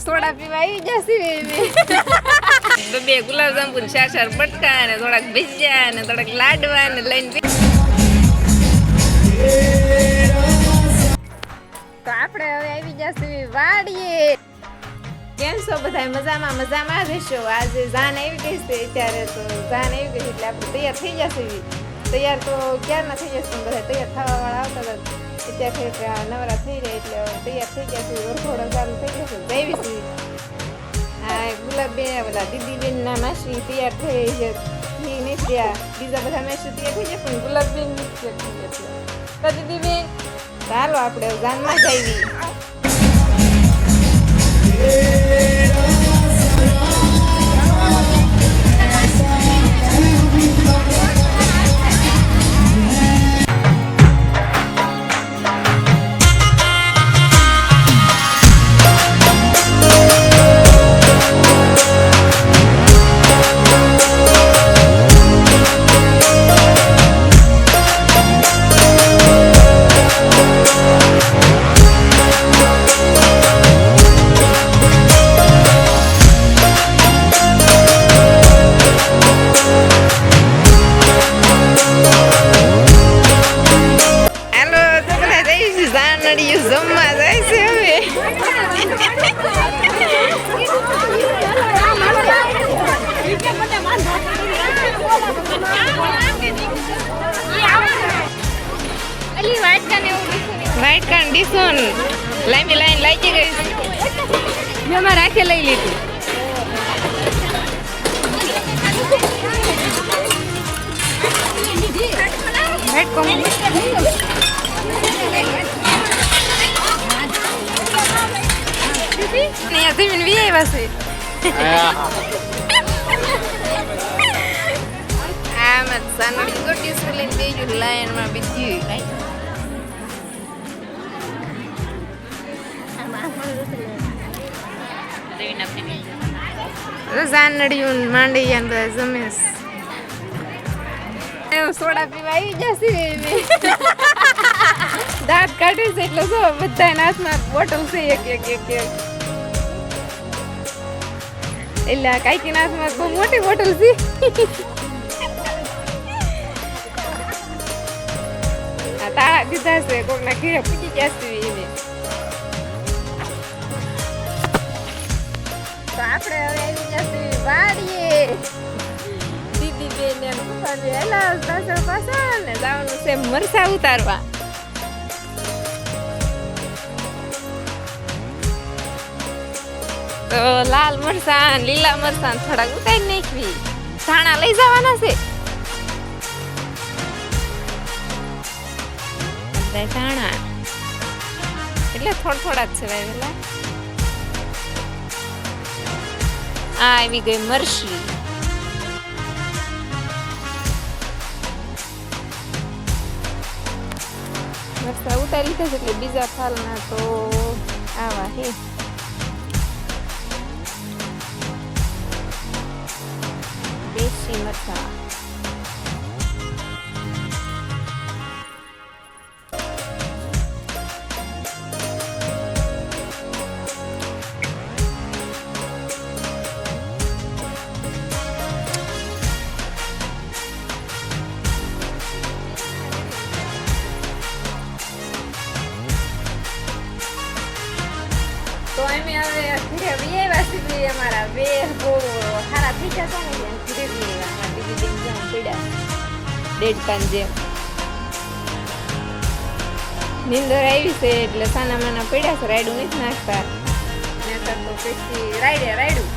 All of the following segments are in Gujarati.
સોડા પીવા આવી જશે બે ગુલાબ જાંબુ ને ચાર બટકા ને થોડાક ભજીયા ને થોડાક લાડવા ને લઈને તો આપણે હવે આવી જશે વાડીએ. કેમ છો બધા? મજામાં રહેશો. આજે જાન આવી ગઈ છે અત્યારે, તો જાન આવી ગઈ એટલે આપણે તૈયાર થઈ જશે. તૈયાર તો ક્યારના થઈ જશે, બધા તૈયાર થવા વાળા આવતા હતા. અત્યારે નવરા થઈ રહ્યા એટલે તૈયાર થઈ જશે. વરઘોડો ચાલુ થઈ જશે. જઈશું આ ગુલાબબેન બધા દીદીબેન ના માસી તૈયાર થઈ છે. નીકળ્યા બીજા બધા માસી તૈયાર થઈ ગયા, પણ ગુલાબબેન નીકળે તો દીદીબેન ચાલો આપણે જાનમાં જઈએ. જમવા જાય છે હવે. વ્હાઈટ કાન ડીસોન લાંબી લાઈન લાગી ગઈ મેં રાખે લઈ લીધું. વ્હાઈટ કોમ અહીંયા જમીન વી આવ્યા છે. આમાં સાનડી ગોટી સુલીને બેજું લાઈનમાં બીજી સાનડીયું માંડી બધા જમેશ સોડા પીવા આવી જશે. દાંત કાઢે છે એટલે જો બધાના હાથમાં બોટલ છે એક એટલે કાંઈકી હાથમાં બહુ મોટી બોટલ છે. તાળા દીધા છે, કોકના ઘરે પૂજી જશે એને. તો આપણે હવે આવી જશે વાડીએ. દીદી બેન ને પપ્પાને એલા પાછળ ને જવાનું છે મરસા ઉતારવા. તો લાલ મરચાં લીલા મરચાં થોડાક ઉતારી નાખવી. ધાણા લઈ જવાના છે. ધાણા એટલે થોડા જ છે વાવેલા. આ આવી ગઈ મરચી. મરચાં ઉતારી લીધા છે એટલે બીજા ફાલના તો આવા હે. દેશી મરચાં તો અમે હવે ઘરે આવ્યા છીએ. અમારા બે બહુ સારા થઈ જતા ને ઘરે અમારા દીદી જેમ પીડા ડેડકાન જેમ નીંદર આવી છે એટલે સાના માના પીડા છે. રાયડું નથી નાખતા નહીતર તો પછી રાયડું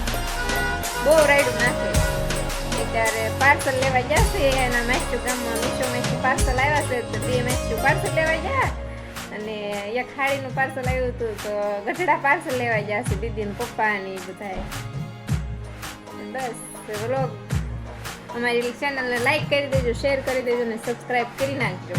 બહુ રાયડું નાખે. અત્યારે પાર્સલ લેવા જશે એના મેસ્ટુ ગામમાં મીશો મેસ્ટુ પાર્સલ આવ્યા છે તો બે મેસ્ટુ પાર્સલ લેવા ગયા અને એક ખાડીનું પાર્સલ આવ્યું હતું તો ગઢડા પાર્સલ લેવા જશે દીદી ને પપ્પા ને બધા. બસ વ્લોગ અમારી ચેનલને લાઈક કરી દેજો, શેર કરી દેજો ને સબસ્ક્રાઈબ કરી નાખજો.